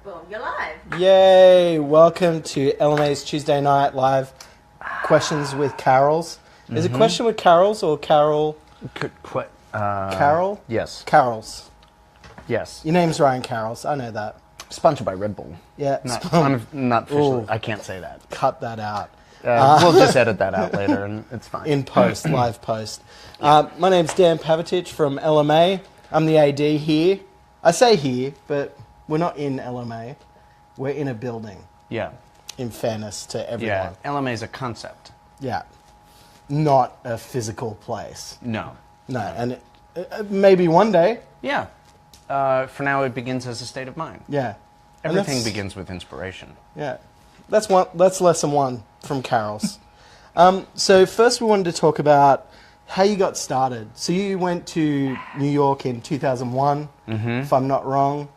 Boom, you're live. Yay! Welcome to LMA's Tuesday Night Live Questions with Karels. Is it Question with Karels or Carol? Carol? Yes. Karels. Yes. Your name's Ryan Karels. I know that. Sponsored by Red Bull. Yeah. I'm not officially. Ooh. I can't say that. Cut that out. We'll just edit that out later, and it's fine. In post, live post. My name's Dan Pavitich from LMA. I'm the AD here. I say here, but we're not in LMA. We're in a building. Yeah. In fairness to everyone. Yeah. LMA is a concept. Yeah. Not a physical place. No. No, and maybe one day. Yeah. For now, it begins as a state of mind. Yeah. Everything begins with inspiration. Yeah. That's lesson one from Karels. So first we wanted to talk about how you got started. So you went to New York in 2001, if I'm not wrong.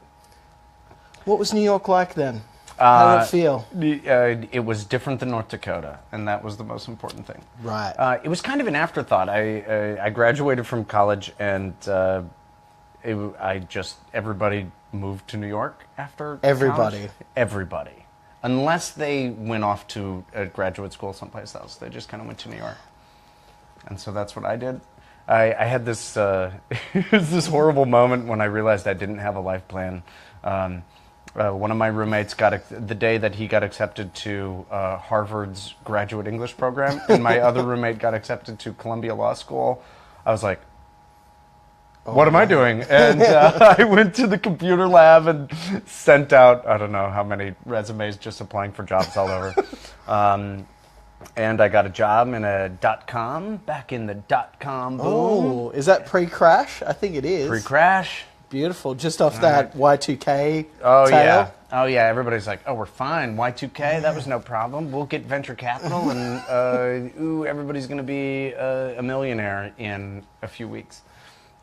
What was New York like then? How did it feel? It was different than North Dakota, and that was the most important thing. Right. It was kind of an afterthought. I graduated from college, and everybody moved to New York after Everybody. college. Everybody. Unless they went off to a graduate school someplace else. They just kind of went to New York. And so that's what I did. I had this, this horrible moment when I realized I didn't have a life plan. One of my roommates the day that he got accepted to Harvard's graduate English program, and my other roommate got accepted to Columbia Law School. I was like, what am I doing? And I went to the computer lab and sent out, I don't know how many resumes, just applying for jobs all over. And I got a job in a .com, back in the .com boom. Oh, is that pre-crash? I think it is. Pre-crash. Beautiful. Just off that Y2K Oh, tail. yeah. Oh, yeah. Everybody's like, oh, we're fine. Y2K, that was no problem. We'll get venture capital, and everybody's going to be a millionaire in a few weeks.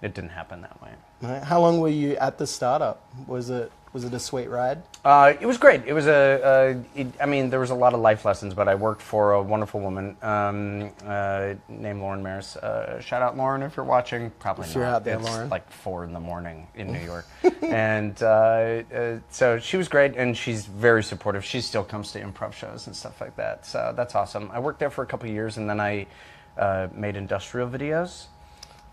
It didn't happen that way. Right. How long were you at the startup? Was it a sweet ride? It was great. It was there was a lot of life lessons, but I worked for a wonderful woman named Lauren Maris. Shout out, Lauren, if you're watching. Probably if not. You're out there, it's Lauren. like 4 in the morning in New York. And so she was great, and she's very supportive. She still comes to improv shows and stuff like that. So that's awesome. I worked there for a couple of years, and then I made industrial videos.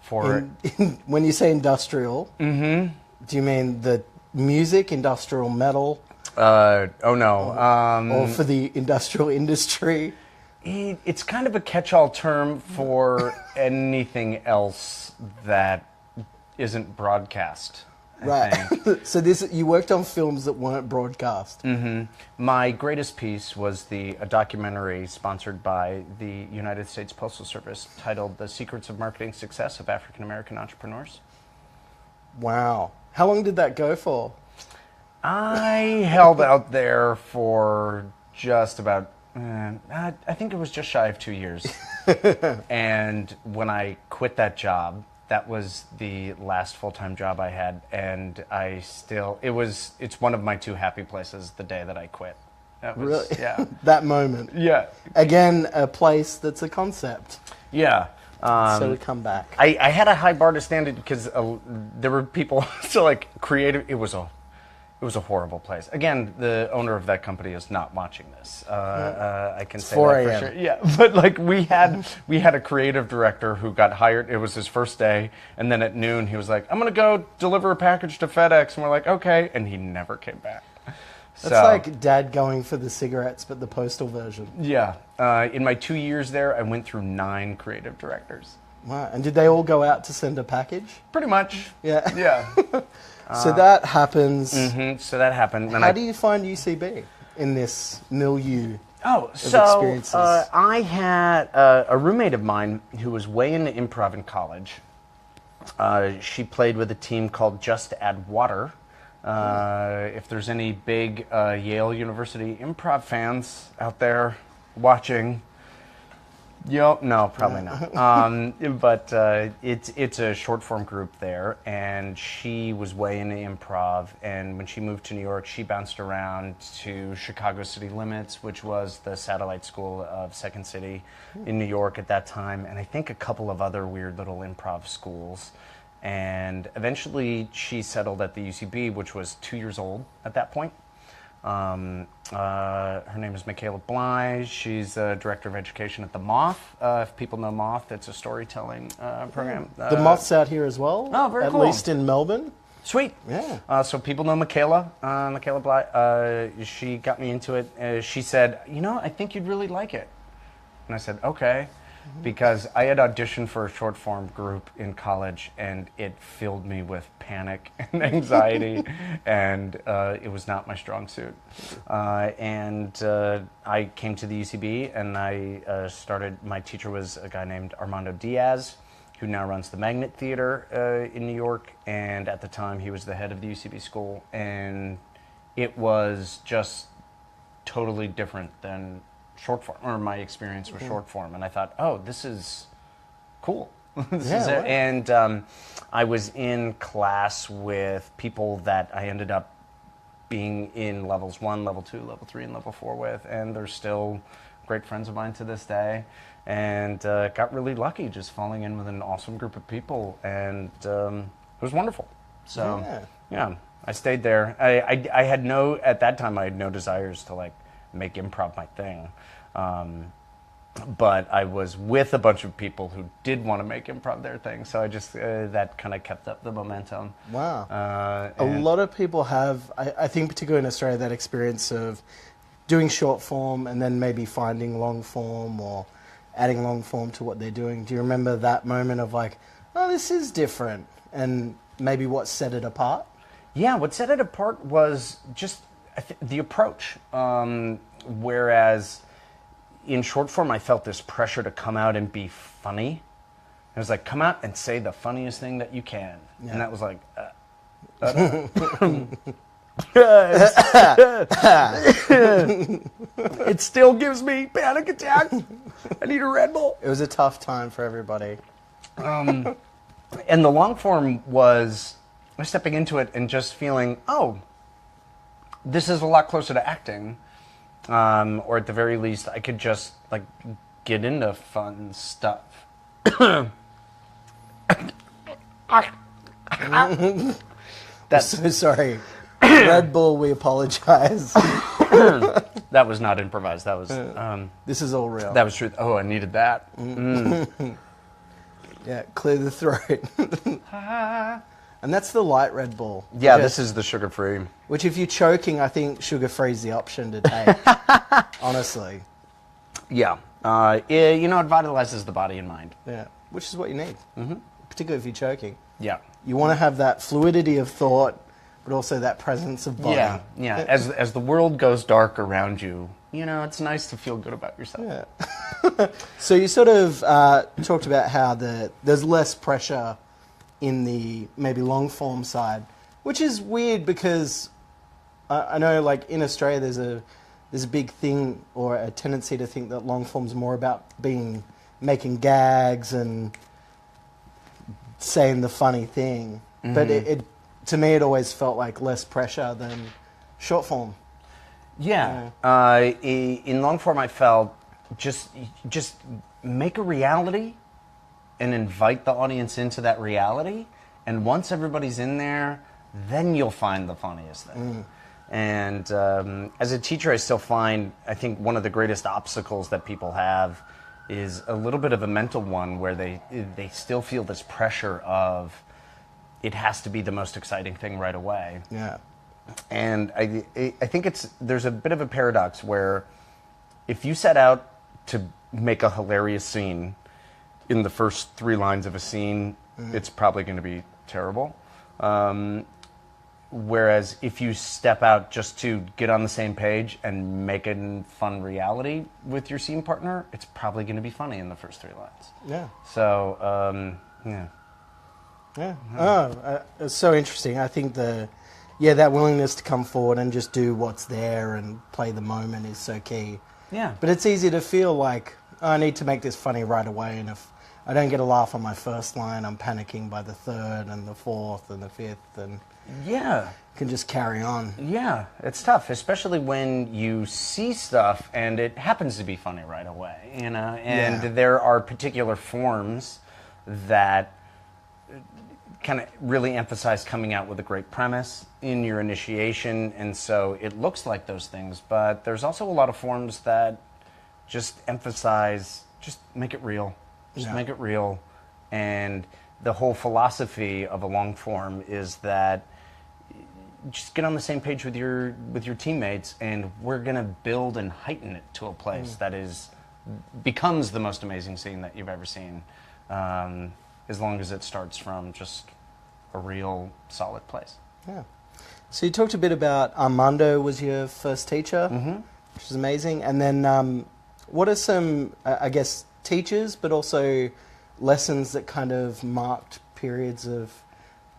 When you say industrial, do you mean the music, industrial metal? Oh no. Or for the industrial industry? It's kind of a catch-all term for anything else that isn't broadcast. Right. So you worked on films that weren't broadcast. My greatest piece was a documentary sponsored by the United States Postal Service titled "The Secrets of Marketing Success of African American Entrepreneurs." Wow. How long did that go for? I held out there for just about, I think it was just shy of 2 years. And when I quit that job, that was the last full-time job I had, and it's one of my 2 happy places the day that I quit. That was, really? Yeah. That moment. Yeah. Again, a place that's a concept. Yeah. So we come back. I had a high bar to stand at because there were people, so like creative, it was a horrible place. Again, the owner of that company is not watching this. I can say 4 that for sure. Yeah, but like we had a creative director who got hired. It was his first day, and then at noon he was like, "I'm gonna go deliver a package to FedEx," and we're like, "Okay," and he never came back. That's like Dad going for the cigarettes, but the postal version. Yeah. In my 2 years there, I went through 9 creative directors. Wow. And did they all go out to send a package? Pretty much. Yeah. Yeah. So that happens. So that happened. And How do you find UCB in this milieu of experiences? I had a roommate of mine who was way into improv in college. She played with a team called Just Add Water. If there's any big Yale University improv fans out there watching, no, probably not. But it's a short form group there, and she was way into improv. And when she moved to New York, she bounced around to Chicago City Limits, which was the satellite school of Second City in New York at that time, and I think a couple of other weird little improv schools. And eventually she settled at the UCB, which was 2 years old at that point. Her name is Michaela Bly. She's director of education at the Moth. If people know Moth, it's a storytelling program. The Moth's out here as well. Oh, very cool. At least in Melbourne. Sweet. Yeah. So people know Michaela. Michaela Bly. She got me into it. She said, I think you'd really like it. And I said, okay. Because I had auditioned for a short form group in college, and it filled me with panic and anxiety, and it was not my strong suit. And I came to the UCB, and I started. My teacher was a guy named Armando Diaz, who now runs the Magnet Theater in New York, and at the time he was the head of the UCB school, and it was just totally different than short form, or my experience with short form, and I thought, oh, this is cool. This is it. And I was in class with people that I ended up being in levels 1, level 2, level 3, and level 4 with, and they're still great friends of mine to this day, and got really lucky just falling in with an awesome group of people, and it was wonderful. So, yeah, I stayed there. I had at that time, I had no desires to make improv my thing. But I was with a bunch of people who did want to make improv their thing, so I just, that kind of kept up the momentum. Wow. A lot of people have, I think particularly in Australia, that experience of doing short form and then maybe finding long form or adding long form to what they're doing. Do you remember that moment of this is different, and maybe what set it apart? Yeah, what set it apart was just the approach. Whereas in short form, I felt this pressure to come out and be funny. It was like, come out and say the funniest thing that you can. Yeah. And that was like, it still gives me panic attacks. I need a Red Bull. It was a tough time for everybody. And the long form was stepping into it and just feeling, oh, this is a lot closer to acting. Or at the very least, I could just get into fun stuff. That's so sorry. Red Bull, we apologize. That was not improvised. That was. This is all real. That was true. Oh, I needed that. Yeah, clear the throat. And that's the light Red Bull. Yeah, this is the sugar-free. Which, if you're choking, I think sugar-free is the option to take. Honestly. Yeah. It vitalizes the body and mind. Yeah, which is what you need. Mm-hmm. Particularly if you're choking. Yeah. You want to have that fluidity of thought, but also that presence of body. Yeah, yeah. As the world goes dark around you, it's nice to feel good about yourself. Yeah. So you sort of talked about how there's less pressure in the maybe long form side, which is weird because I know in Australia there's a big thing or a tendency to think that long form's more about making gags and saying the funny thing. Mm-hmm. But it to me it always felt like less pressure than short form. Yeah. In long form I felt just make a reality and invite the audience into that reality, and once everybody's in there, then you'll find the funniest thing. And as a teacher, I still find, I think one of the greatest obstacles that people have is a little bit of a mental one, where they still feel this pressure of it has to be the most exciting thing right away. Yeah. And I think there's a bit of a paradox where if you set out to make a hilarious scene, in the first 3 lines of a scene, it's probably going to be terrible. Whereas if you step out just to get on the same page and make a fun reality with your scene partner, it's probably going to be funny in the first 3 lines. Yeah. So, yeah. Yeah. Oh, it's so interesting. I think that willingness to come forward and just do what's there and play the moment is so key. Yeah. But it's easy to feel like, I need to make this funny right away, and if I don't get a laugh on my first line, I'm panicking by the 3rd and the 4th and the 5th, and can just carry on. Yeah, it's tough, especially when you see stuff and it happens to be funny right away, and there are particular forms that kind of really emphasize coming out with a great premise in your initiation, and so it looks like those things, but there's also a lot of forms that just emphasize, just make it real. Just make it real. And the whole philosophy of a long form is that just get on the same page with your teammates, and we're going to build and heighten it to a place that becomes the most amazing scene that you've ever seen, as long as it starts from just a real solid place. Yeah. So you talked a bit about Armando was your first teacher, which is amazing. And then what are some, I guess, teachers, but also lessons that kind of marked periods of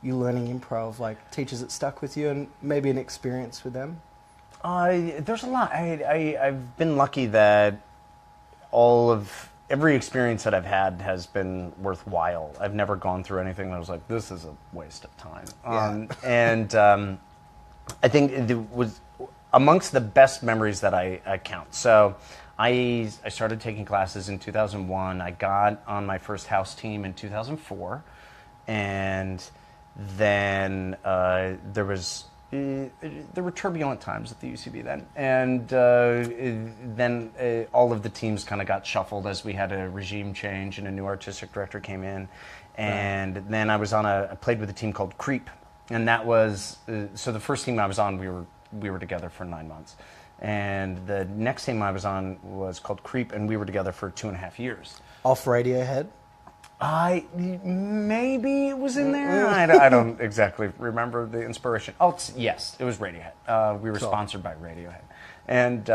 you learning improv, like teachers that stuck with you, and maybe an experience with them? There's a lot. I've been lucky that every experience that I've had has been worthwhile. I've never gone through anything that was like, this is a waste of time. And I think it was amongst the best memories that I count. So I started taking classes in 2001. I got on my first house team in 2004, and then there were turbulent times at the UCB then, and then all of the teams kind of got shuffled as we had a regime change and a new artistic director came in, and then I played with a team called Creep, and that was so the first team I was on, we were together for 9 months, and the next team I was on was called Creep, and we were together for 2.5 years. Off Radiohead? Maybe it was in there. I don't exactly remember the inspiration. Oh, yes, it was Radiohead. We were sponsored by Radiohead, and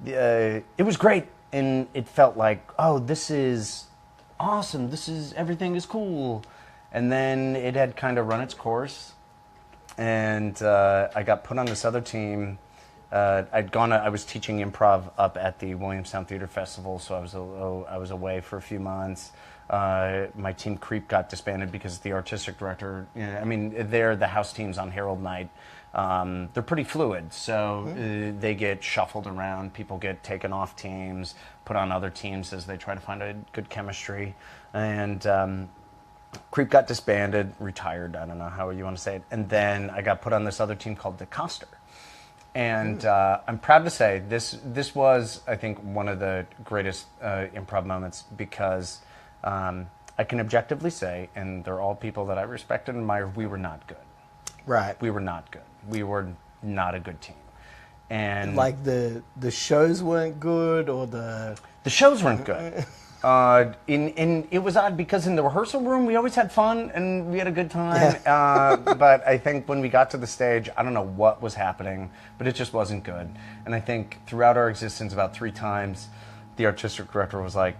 it was great. And it felt like, oh, this is awesome. Everything is cool. And then it had kind of run its course, and I got put on this other team. I was teaching improv up at the Williamstown Theater Festival, so I was away for a few months. My team Creep got disbanded because the artistic director, they're the house teams on Herald Night. They're pretty fluid, so they get shuffled around. People get taken off teams, put on other teams as they try to find a good chemistry. And Creep got disbanded, retired, I don't know how you want to say it. And then I got put on this other team called DeCoster. And I'm proud to say this was, I think, one of the greatest improv moments, because I can objectively say, and they're all people that I respect and admire, we were not good. Right. We were not good. We were not a good team. And like the shows weren't good, or the shows weren't good. It was odd because in the rehearsal room we always had fun and we had a good time. But I think when we got to the stage, I don't know what was happening, but it just wasn't good. And I think throughout our existence, about 3 times, the artistic director was like,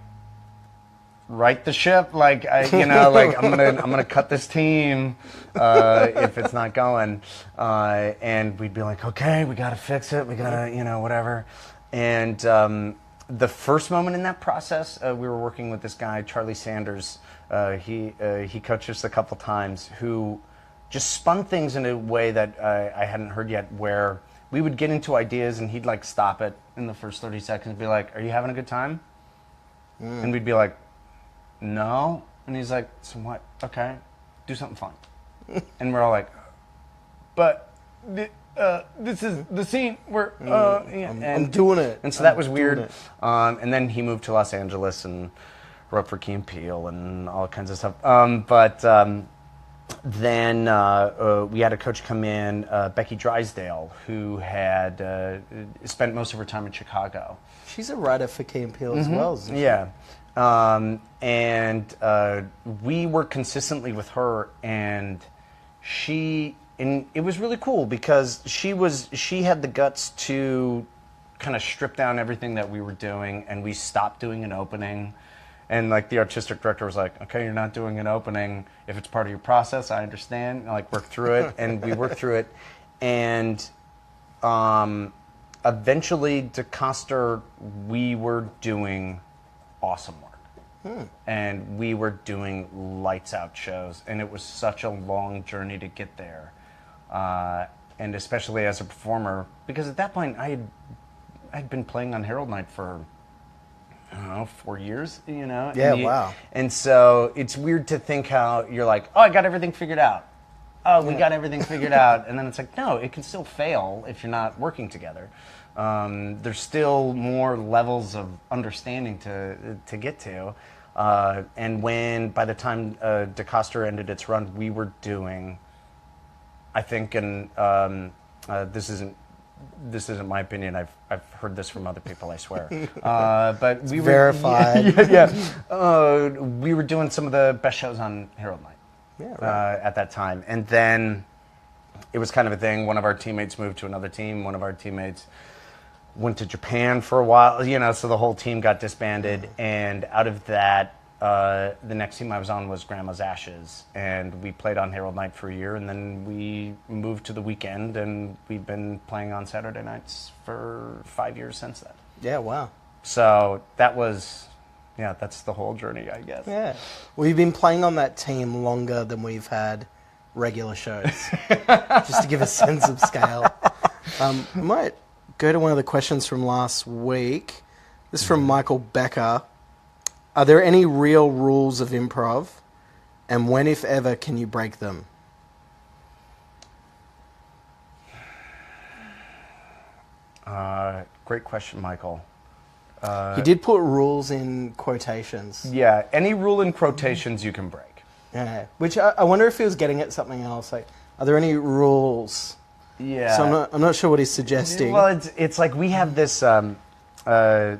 right the ship, like I'm gonna cut this team if it's not going, and we'd be like, okay, we gotta fix it, we gotta whatever. And the first moment in that process, we were working with this guy Charlie Sanders. He coached us a couple times, who just spun things in a way that I hadn't heard yet, where we would get into ideas and he'd like stop it in the first 30 seconds and be like, are you having a good time? And we'd be like, no. And he's like, so what? Okay, do something fun. And we're all like, but this is the scene where I'm doing it. And so that was weird. And then he moved to Los Angeles and wrote for Key and Peele and all kinds of stuff. But then we had a coach come in, Becky Drysdale, who had spent most of her time in Chicago. She's a writer for Key and Peele as well, isn't she? Yeah. And we worked consistently with her, and it was really cool because she had the guts to kind of strip down everything that we were doing, and we stopped doing an opening. And like the artistic director was like, okay, you're not doing an opening. If it's part of your process, I understand. Like, work through it. And we worked through it. And eventually, DeCoster, we were doing awesome work. And we were doing lights out shows. And it was such a long journey to get there. And especially as a performer, because at that point, I had been playing on Herald Night for I don't know, 4 years, you know? Yeah, wow. And so it's weird to think how you're like, oh, I got everything figured out. Oh, we got everything figured out. And then it's like, no, it can still fail if you're not working together. There's still more levels of understanding to get to. And by the time DeCoster ended its run, we were doing, I think, and this isn't my opinion. I've heard this from other people, I swear. But we were verified. We were doing some of the best shows on Herald Night. Yeah, right. At that time. And then it was kind of a thing. One of our teammates moved to another team. One of our teammates went to Japan for a while, you know, so the whole team got disbanded. And out of that, the next team I was on was Grandma's Ashes. And we played on Herald Night for a year. And then we moved to the weekend. And we've been playing on Saturday nights for 5 years since then. Yeah, wow. So that was... Yeah, that's the whole journey, I guess. Yeah. We've been playing on that team longer than we've had regular shows, just to give a sense of scale. I might go to one of the questions from last week. This is from Michael Becker. Are there any real rules of improv? And when, if ever, can you break them? Great question, Michael. He did put rules in quotations. Yeah, any rule in quotations you can break. Yeah, which I wonder if he was getting at something else. Like, are there any rules? Yeah. So I'm not sure what he's suggesting. Well, it's like we have this. So I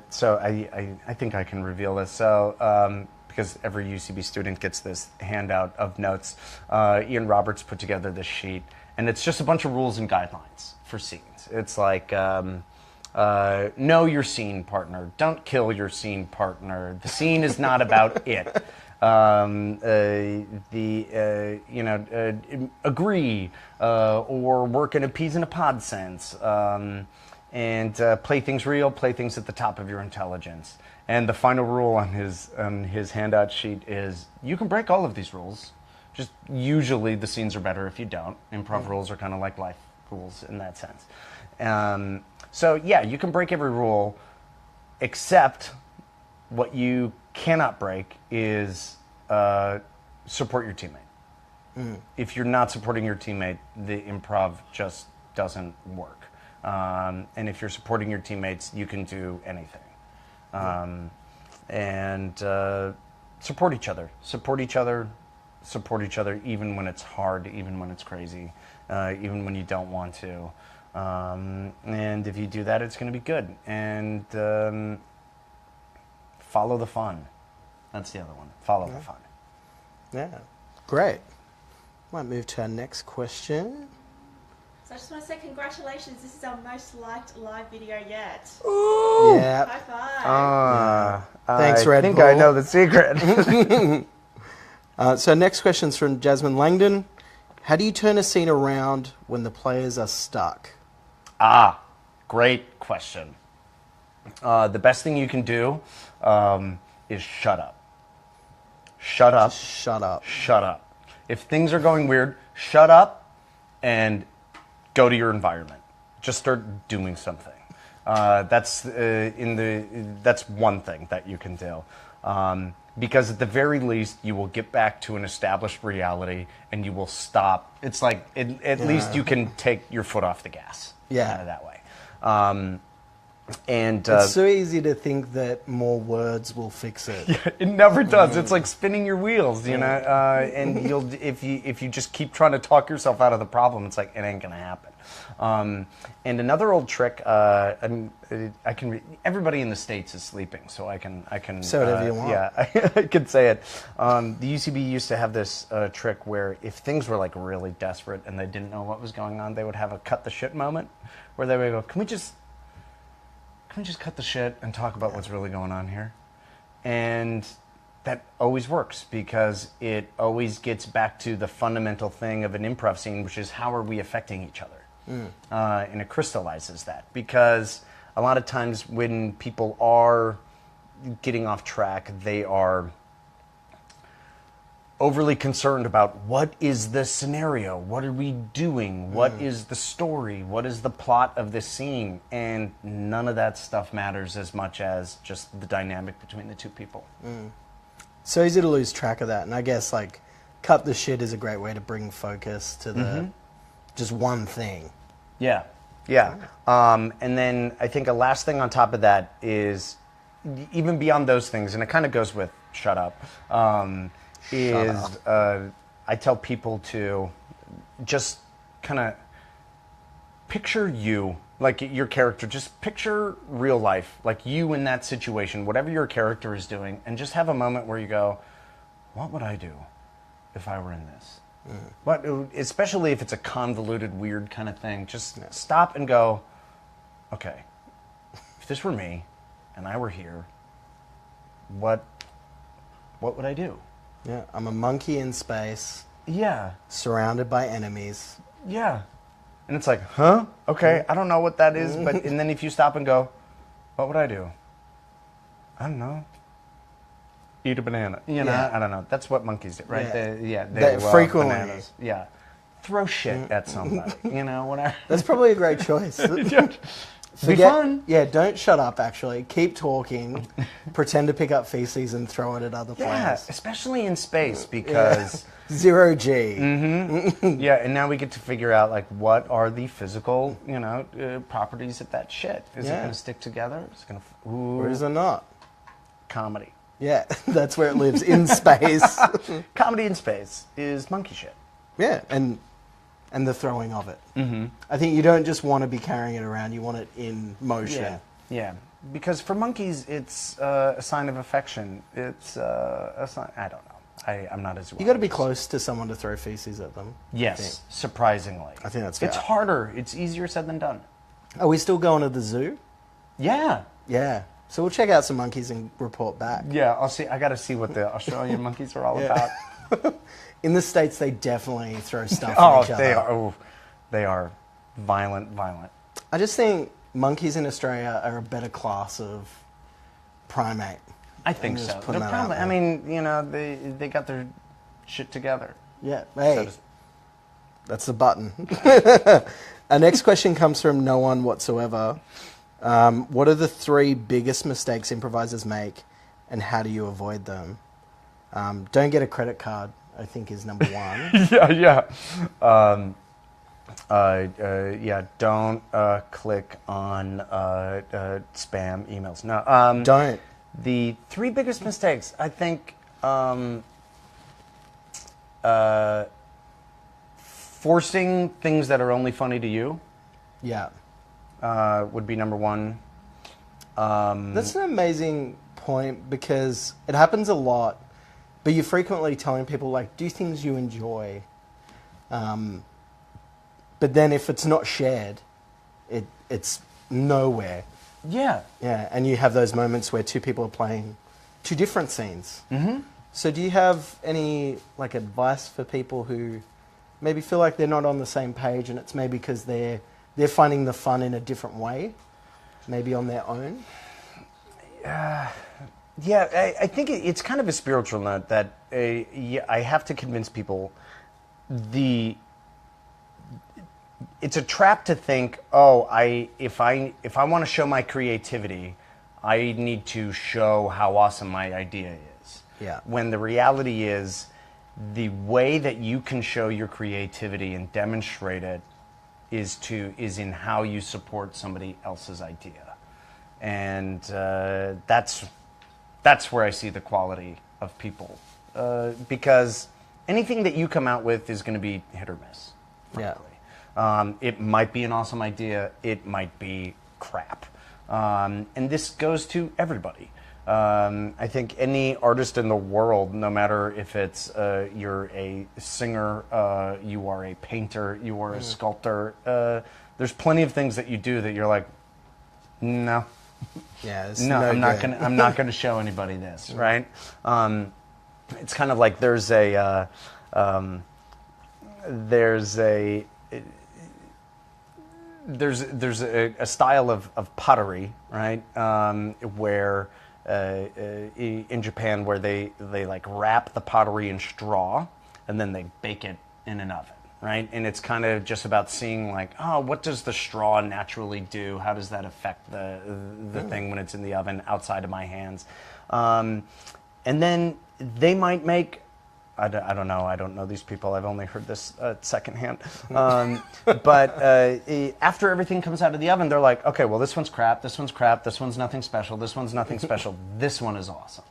think I can reveal this. So because every UCB student gets this handout of notes, Ian Roberts put together this sheet, and it's just a bunch of rules and guidelines for scenes. It's like. Know your scene partner. Don't kill your scene partner. The scene is not about it. Agree or work in a peas in a pod sense. And play things real. Play things at the top of your intelligence. And the final rule on his handout sheet is you can break all of these rules. Just usually the scenes are better if you don't. Improv rules are kind of like life rules in that sense. So yeah, you can break every rule, except what you cannot break is support your teammate. If you're not supporting your teammate, the improv just doesn't work. And if you're supporting your teammates, you can do anything. And support each other. Support each other. Support each other, even when it's hard, even when it's crazy, even when you don't want to. And if you do that, it's going to be good. And follow the fun. That's the other one. Follow the fun. Yeah, great. Might move to our next question. So I just want to say congratulations. This is our most liked live video yet. Ooh. Yeah. High five. Thanks, Red Bull. I think Bull. I know the secret. So next question's from Jasmine Langdon. How do you turn a scene around when the players are stuck? Great question. The best thing you can do is shut up. Shut up. Just shut up. Shut up. If things are going weird, shut up and go to your environment. Just start doing something. That's one thing that you can do. Because at the very least, you will get back to an established reality and you will stop. It's like, at least you can take your foot off the gas. Yeah. Kind of that way. It's so easy to think that more words will fix it. Yeah, it never does. It's like spinning your wheels, you know. And if you just keep trying to talk yourself out of the problem, it's like it ain't gonna happen. And another old trick, everybody in the States is sleeping, so I can. Say whatever you want. Yeah, I could say it. The UCB used to have this trick where if things were like really desperate and they didn't know what was going on, they would have a cut the shit moment, where they would go, Can we just cut the shit and talk about what's really going on here? And that always works because it always gets back to the fundamental thing of an improv scene, which is how are we affecting each other? And it crystallizes that because a lot of times when people are getting off track, they are overly concerned about what is the scenario, what are we doing, what is the story, what is the plot of this scene, and none of that stuff matters as much as just the dynamic between the two people. So easy to lose track of that, and I guess like cut the shit is a great way to bring focus to the just one thing. Yeah. And then I think a last thing on top of that is, even beyond those things, and it kind of goes with shut up, I tell people to just kind of picture you, like your character, just picture real life, like you in that situation, whatever your character is doing, and just have a moment where you go, what would I do if I were in this? What, especially if it's a convoluted, weird kind of thing, just stop and go, okay, if this were me and I were here, what would I do? Yeah, I'm a monkey in space. Yeah. Surrounded by enemies. Yeah. And it's like, huh? Okay, I don't know what that is, but and then if you stop and go, what would I do? I don't know. Eat a banana. You know, I don't know. That's what monkeys do, right? They love frequently. Bananas. Yeah. Throw shit at somebody, you know, whatever. That's probably a great choice. Be fun. Yeah, don't shut up, actually. Keep talking. Pretend to pick up feces and throw it at other players. Yeah, especially in space, because... Zero G. Yeah, and now we get to figure out, like, what are the physical, you know, properties of that shit? Is it going to stick together? Is it going to... Or is it not? Comedy. Yeah, that's where it lives, in space. Comedy in space is monkey shit. Yeah, and the throwing of it. I think you don't just want to be carrying it around, you want it in motion. Yeah. Because for monkeys, it's a sign of affection. It's a sign... I don't know. I'm not as well. You got to be close to someone to throw feces at them. Yes, surprisingly. I think that's fair. It's harder. It's easier said than done. Are we still going to the zoo? Yeah. Yeah. So we'll check out some monkeys and report back. Yeah, I'll see. I got to see what the Australian monkeys are all about. In the States, they definitely throw stuff at each other. They are violent. I just think monkeys in Australia are a better class of primate. I think so. I mean, you know, they got their shit together. Yeah. Hey, that's the button. Our next question comes from no one whatsoever. What are the 3 biggest mistakes improvisers make, and how do you avoid them? Don't get a credit card, I think, is number 1. Don't click on spam emails. No. Don't. The 3 biggest mistakes, I think, forcing things that are only funny to you. Yeah. Would be number 1. That's an amazing point, because it happens a lot, but you're frequently telling people, like, do things you enjoy. But then if it's not shared, it's nowhere. Yeah. Yeah, and you have those moments where 2 people are playing 2 different scenes. So do you have any, like, advice for people who maybe feel like they're not on the same page, and it's maybe because they're finding the fun in a different way, maybe on their own? I think it's kind of a spiritual note that I have to convince people it's a trap to think, if I want to show my creativity, I need to show how awesome my idea is. Yeah. When the reality is, the way that you can show your creativity and demonstrate it is in how you support somebody else's idea. And that's where I see the quality of people. Because anything that you come out with is going to be hit or miss, frankly. Yeah. It might be an awesome idea. It might be crap. And this goes to everybody. I think any artist in the world, no matter if it's you're a singer, you are a painter, you are a sculptor, there's plenty of things that you do that you're like, no. Yeah, I'm not gonna show anybody this, right? It's kind of like there's a style of pottery, right? Where in Japan where they like wrap the pottery in straw and then they bake it in an oven, right? And it's kind of just about seeing like, oh, what does the straw naturally do? How does that affect the thing when it's in the oven outside of my hands? And then they might make, I don't know. I don't know these people. I've only heard this secondhand. But after everything comes out of the oven, they're like, okay, well, this one's crap. This one's crap. This one's nothing special. This one's nothing special. This one is awesome,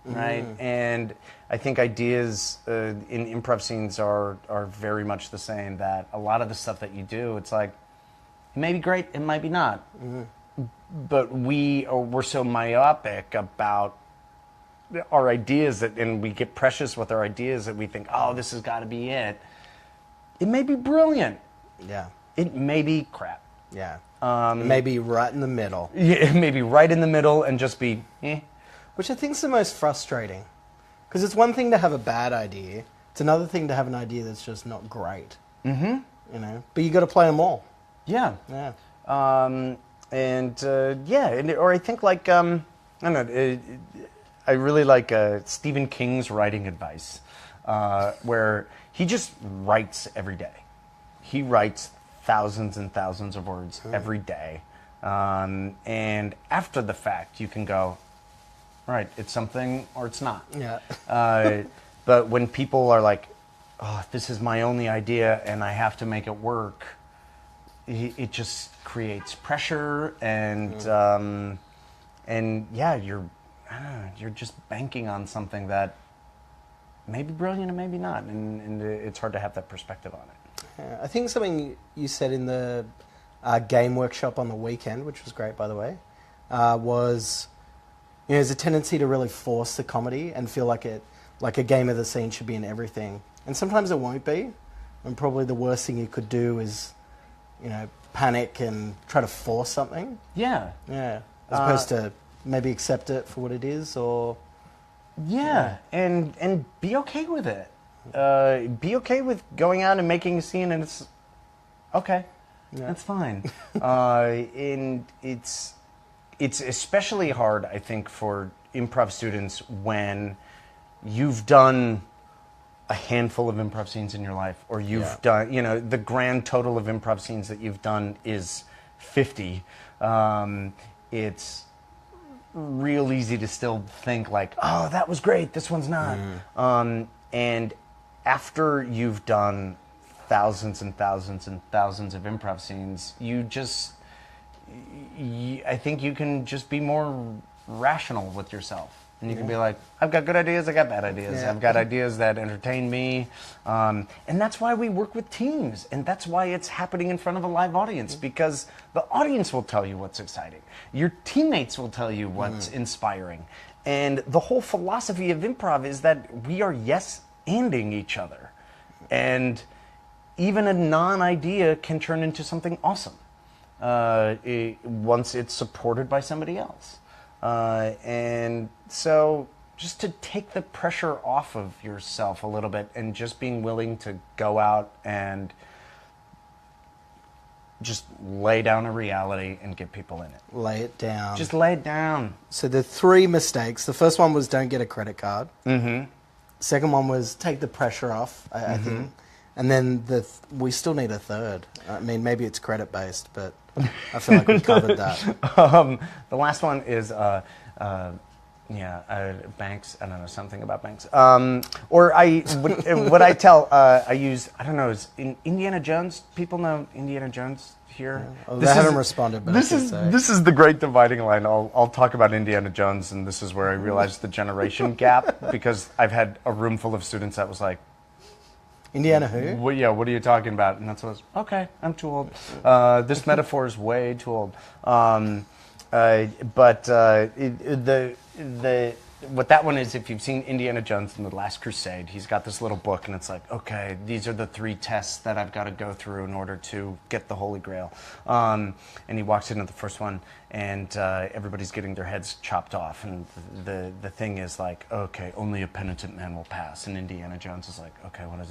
right? And I think ideas in improv scenes are very much the same. That a lot of the stuff that you do, it's like, it may be great, it might be not. But we're so myopic about our ideas and we get precious with our ideas that we think, oh, this has got to be it. It may be brilliant. Yeah. It may be crap. Yeah. Maybe right in the middle. Yeah, it may be right in the middle and just be, eh. Which I think is the most frustrating. Because it's one thing to have a bad idea. It's another thing to have an idea that's just not great. Mm-hmm. You know, but you got to play them all. Yeah. Yeah. Or I think like, I don't know, I really like Stephen King's writing advice, where he just writes every day. He writes thousands and thousands of words every day. And after the fact, you can go, right, it's something or it's not. Yeah. But when people are like, oh, this is my only idea and I have to make it work, it just creates pressure and yeah, you're just banking on something that may be brilliant and maybe not, and it's hard to have that perspective on it. Yeah, I think something you said in the game workshop on the weekend, which was great, by the way, was there's a tendency to really force the comedy and feel like a game of the scene should be in everything, and sometimes it won't be, and probably the worst thing you could do is, panic and try to force something. Yeah. Yeah. As opposed to maybe accept it for what it is, or and be okay with it. Be okay with going out and making a scene, and it's okay. Yeah. That's fine. And it's especially hard, I think, for improv students when you've done a handful of improv scenes in your life, or you've done, the grand total of improv scenes that you've done is 50. It's real easy to still think like, oh, that was great, this one's not. And after you've done thousands and thousands and thousands of improv scenes, I think you can just be more rational with yourself. And you can be like, I've got good ideas, I got bad ideas. I've got ideas that entertain me. And that's why we work with teams. And that's why it's happening in front of a live audience, because the audience will tell you what's exciting. Your teammates will tell you what's inspiring. And the whole philosophy of improv is that we are yes-anding each other. And even a non-idea can turn into something awesome once it's supported by somebody else. And so just to take the pressure off of yourself a little bit and just being willing to go out and just lay down a reality and get people in it. Lay it down. Just lay it down. So the 3 mistakes. The first one was don't get a credit card. Mm-hmm. Second one was take the pressure off, I think. And then we still need a third. I mean, maybe it's credit based, but I feel like we covered that. The last one is banks. I don't know, something about banks. What I tell, I use, I don't know, is in Indiana Jones. People know Indiana Jones here. Yeah. They haven't responded, but this is the great dividing line. I'll talk about Indiana Jones, and this is where I realized the generation gap, because I've had a room full of students that was like, Indiana who? What are you talking about? And that's what I was, okay, I'm too old. This metaphor is way too old. What that one is, if you've seen Indiana Jones and the Last Crusade, he's got this little book, and it's like, okay, these are the 3 tests that I've got to go through in order to get the Holy Grail. And he walks into the first one, and everybody's getting their heads chopped off, and the thing is like, okay, only a penitent man will pass. And Indiana Jones is like, okay, what is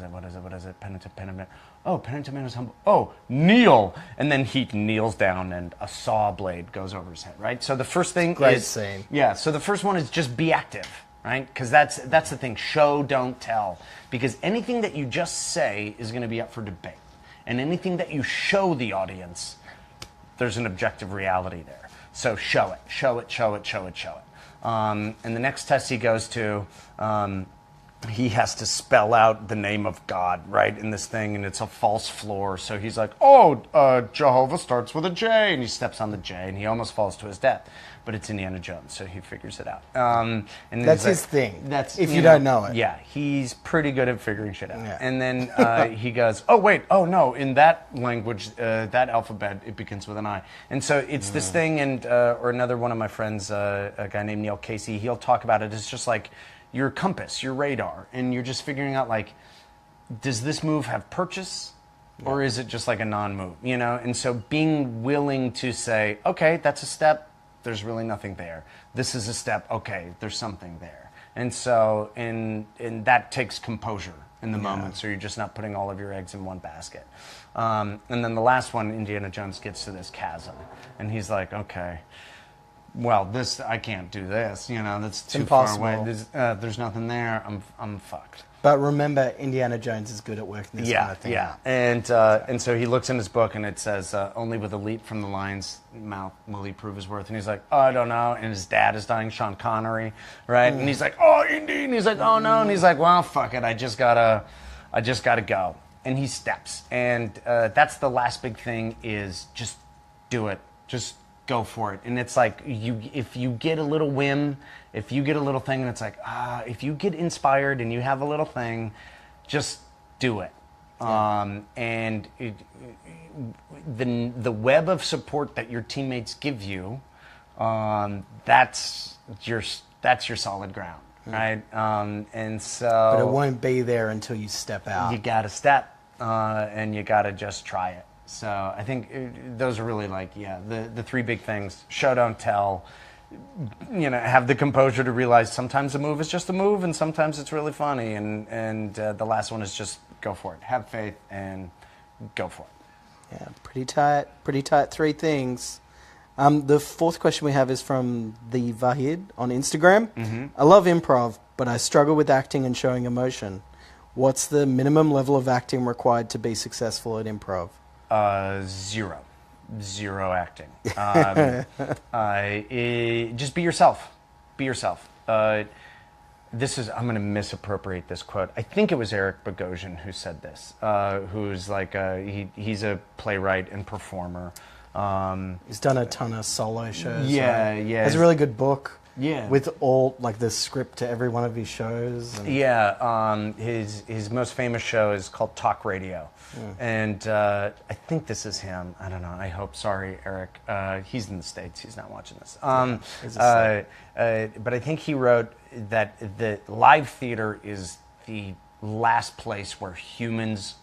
it? Penitent. Oh, Penny Tomatoes humble. Oh, kneel. And then he kneels down and a saw blade goes over his head, right? So the first thing Great scene. Yeah, so the first one is just be active, right? Because that's the thing. Show, don't tell. Because anything that you just say is going to be up for debate. And anything that you show the audience, there's an objective reality there. So show it, show it, show it, show it, show it. And the next test he goes to, he has to spell out the name of God, right, in this thing, and it's a false floor. So he's like, Jehovah starts with a J, and he steps on the J, and he almost falls to his death. But it's Indiana Jones, so he figures it out. And that's his thing. That's if you don't know it. Yeah, he's pretty good at figuring shit out. Yeah. And then he goes, no, in that language, that alphabet, it begins with an I. And so it's this thing, and or another one of my friends, a guy named Neil Casey, he'll talk about it. It's just like your compass, your radar, and you're just figuring out, like, does this move have purchase, or is it just like a non-move, you know? And so being willing to say, okay, that's a step, there's really nothing there. This is a step, okay, there's something there. And so, and that takes composure in the moment, so you're just not putting all of your eggs in one basket. And then the last one, Indiana Jones gets to this chasm, and he's like, okay, well, I can't do this, you know, that's too impossible. far away. There's nothing there, I'm fucked. But remember, Indiana Jones is good at working this kind of thing out. And so he looks in his book, and it says, only with a leap from the lion's mouth will he prove his worth. And he's like, oh, I don't know. And his dad is dying, Sean Connery, right? And he's like, oh, Indy. And he's like, oh, no. And he's like, well, fuck it. I just gotta go. And he steps. And that's the last big thing, is just do it. Just go for it. And it's like, if you get a little whim, if you get a little thing, and it's like, if you get inspired and you have a little thing, just do it. Yeah. And the web of support that your teammates give you, that's your solid ground, right? And so, but it won't be there until you step out. You gotta step, and you gotta just try it. So I think those are really, like, the three big things: show, don't tell. You know, have the composure to realize sometimes a move is just a move, and sometimes it's really funny. And the last one is just go for it. Have faith and go for it. Yeah, pretty tight three things. The fourth question we have is from the Vahid on Instagram. Mm-hmm. I love improv, but I struggle with acting and showing emotion. What's the minimum level of acting required to be successful at improv? Zero acting. Just be yourself. Be yourself. I'm going to misappropriate this quote. I think it was Eric Bogosian who said this, who's like, he's a playwright and performer. He's done a ton of solo shows. Yeah. Has a really good book. Yeah. With all, like, the script to every one of his shows. And his most famous show is called Talk Radio. Yeah. And I think this is him. I don't know. I hope. Sorry, Eric. He's in the States. He's not watching this. But I think he wrote that the live theater is the last place where humans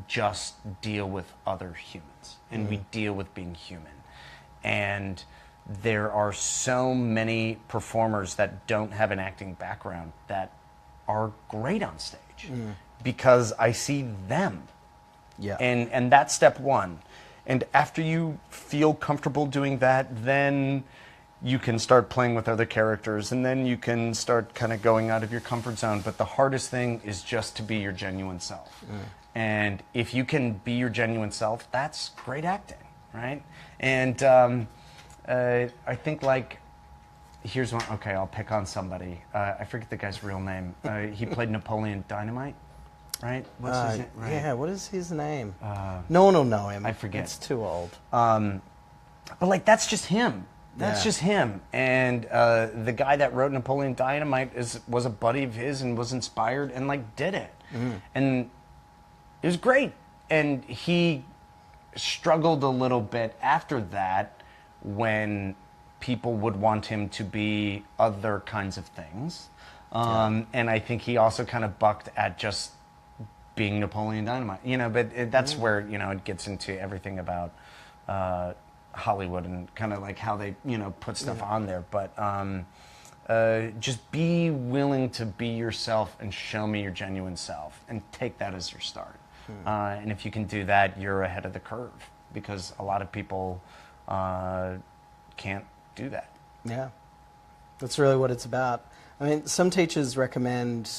just deal with other humans. And we deal with being human. And there are so many performers that don't have an acting background that are great on stage because I see them. Yeah. And that's step one. And after you feel comfortable doing that, then you can start playing with other characters, and then you can start kind of going out of your comfort zone. But the hardest thing is just to be your genuine self. And if you can be your genuine self, that's great acting, right? And I think, like, here's one. Okay, I'll pick on somebody. I forget the guy's real name. He played Napoleon Dynamite, right? What's his name? Right. Yeah, what is his name? No one will know him. I forget. It's too old. But, like, that's just him. That's just him. And the guy that wrote Napoleon Dynamite was a buddy of his and was inspired and, like, did it. And it was great. And he struggled a little bit after that, when people would want him to be other kinds of things. And I think he also kind of bucked at just being Napoleon Dynamite, you know, but that's where, you know, it gets into everything about Hollywood and kind of like how they, you know, put stuff on there. But just be willing to be yourself and show me your genuine self and take that as your start. And if you can do that, you're ahead of the curve, because a lot of people can't do that. Yeah, that's really what it's about. I mean, some teachers recommend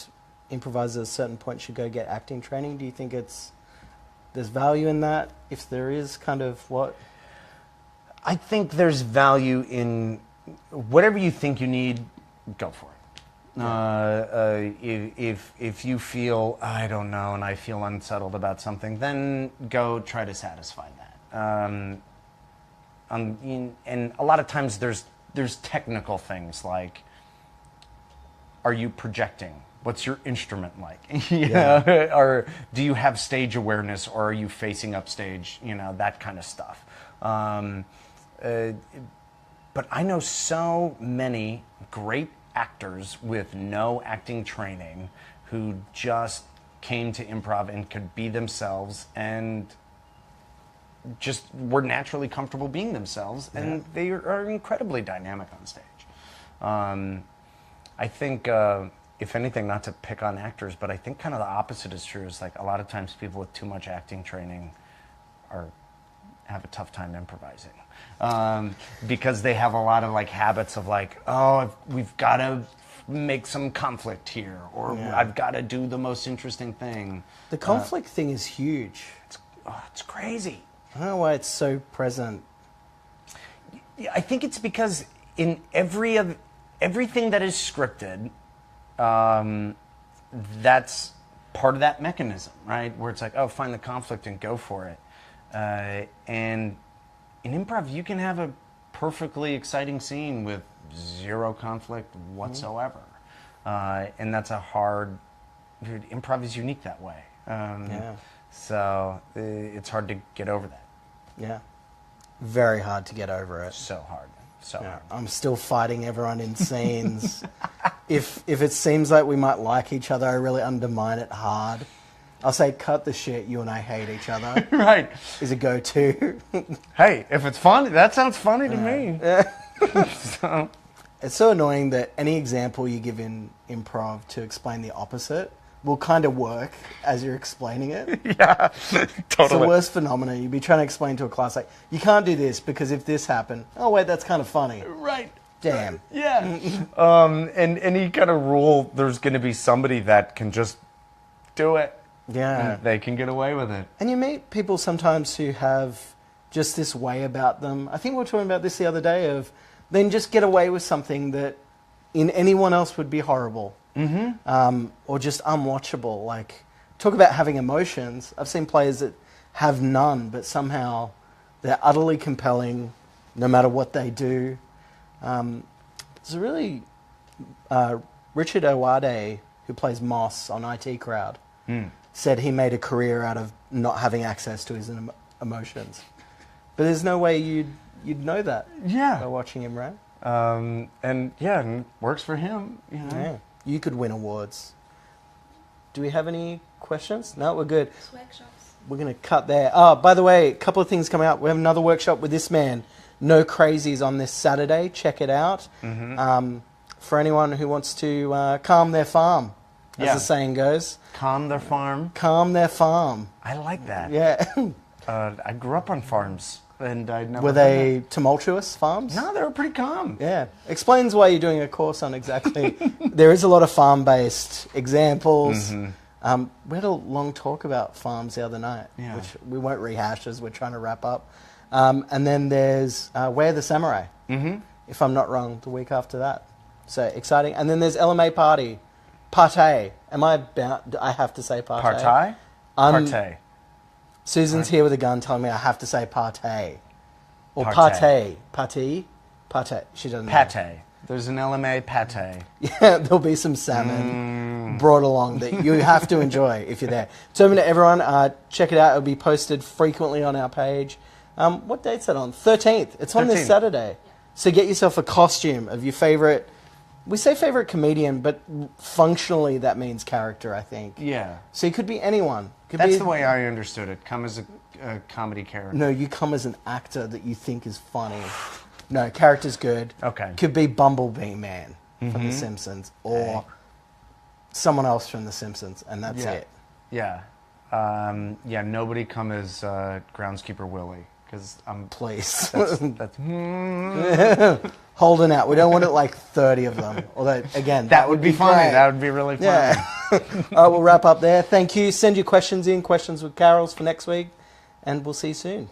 improvisers at a certain point should go get acting training. Do you think there's value in that? If there is, kind of what? I think there's value in whatever you think you need, go for it. Yeah. If you feel, I don't know, and I feel unsettled about something, then go try to satisfy that. And a lot of times there's technical things like, are you projecting? What's your instrument like? Or do you have stage awareness, or are you facing up stage? That kind of stuff. But I know so many great actors with no acting training who just came to improv and could be themselves and just were naturally comfortable being themselves, and they are incredibly dynamic on stage. I think, if anything, not to pick on actors, but I think kind of the opposite is true. Is like a lot of times people with too much acting training have a tough time improvising, because they have a lot of like habits of like, oh, we've got to make some conflict here, or I've got to do the most interesting thing. The conflict thing is huge. It's crazy. I don't know why it's so present. I think it's because in everything that is scripted, that's part of that mechanism, right? Where it's like, oh, find the conflict and go for it. And in improv, you can have a perfectly exciting scene with zero conflict whatsoever. And that's improv is unique that way. So it's hard to get over that. Yeah. Very hard to get over it. So hard. So hard. I'm still fighting everyone in scenes. If it seems like we might like each other, I really undermine it hard. I'll say, cut the shit, you and I hate each other. Right. Is a go-to. Hey, if it's fun, that sounds funny to me. So. It's so annoying that any example you give in improv to explain the opposite will kind of work as you're explaining it. Yeah, totally. It's the worst phenomenon. You'd be trying to explain to a class, like, you can't do this because if this happened, oh, wait, that's kind of funny. Right. Damn. Yeah. And any kind of rule, there's going to be somebody that can just do it. Yeah. And they can get away with it. And you meet people sometimes who have just this way about them. I think we were talking about this the other day, of then just get away with something that in anyone else would be horrible. Or just unwatchable. Like, talk about having emotions. I've seen players that have none, but somehow they're utterly compelling no matter what they do. There's a really... Richard Owade, who plays Moss on IT Crowd, said he made a career out of not having access to his emotions. But there's no way you'd know that by watching him, right? And it works for him. Yeah. You could win awards. Do we have any questions? No, we're good. Workshops. We're going to cut there. Oh, by the way, a couple of things coming up. We have another workshop with this man, No Crazies, on this Saturday. Check it out. For anyone who wants to calm their farm, as the saying goes. Calm their farm. Calm their farm. I like that. Yeah. I grew up on farms. And I never Were they tumultuous farms? No, they were pretty calm. Yeah. Explains why you're doing a course on exactly... There is a lot of farm-based examples. We had a long talk about farms the other night, which we won't rehash as we're trying to wrap up. And then there's Where the Samurai, if I'm not wrong, the week after that. So exciting. And then there's LMA Partay. Am I about... I have to say partay? Partay? Partay. Susan's here with a gun telling me I have to say partay. Or partay. Partay? Partay. She doesn't know. Pate. There's an LMA pate. Yeah, there'll be some salmon brought along that you have to enjoy if you're there. So to everyone, check it out. It'll be posted frequently on our page. What date's that on? 13th. It's on this Saturday. So get yourself a costume of your favorite... We say favorite comedian, but functionally that means character, I think. Yeah. So it could be anyone. That's the way I understood it. Come as a comedy character. No, you come as an actor that you think is funny. No, character's good. Okay. Could be Bumblebee Man from The Simpsons, or someone else from The Simpsons, and that's it. Yeah. Yeah, nobody come as groundskeeper Willie, because I'm... Please. That's Holding out. We don't want it like 30 of them. Although, again, that would be funny. great. That would be really fun. Yeah. All right, we'll wrap up there. Thank you. Send your questions in, questions with Karels for next week, and we'll see you soon.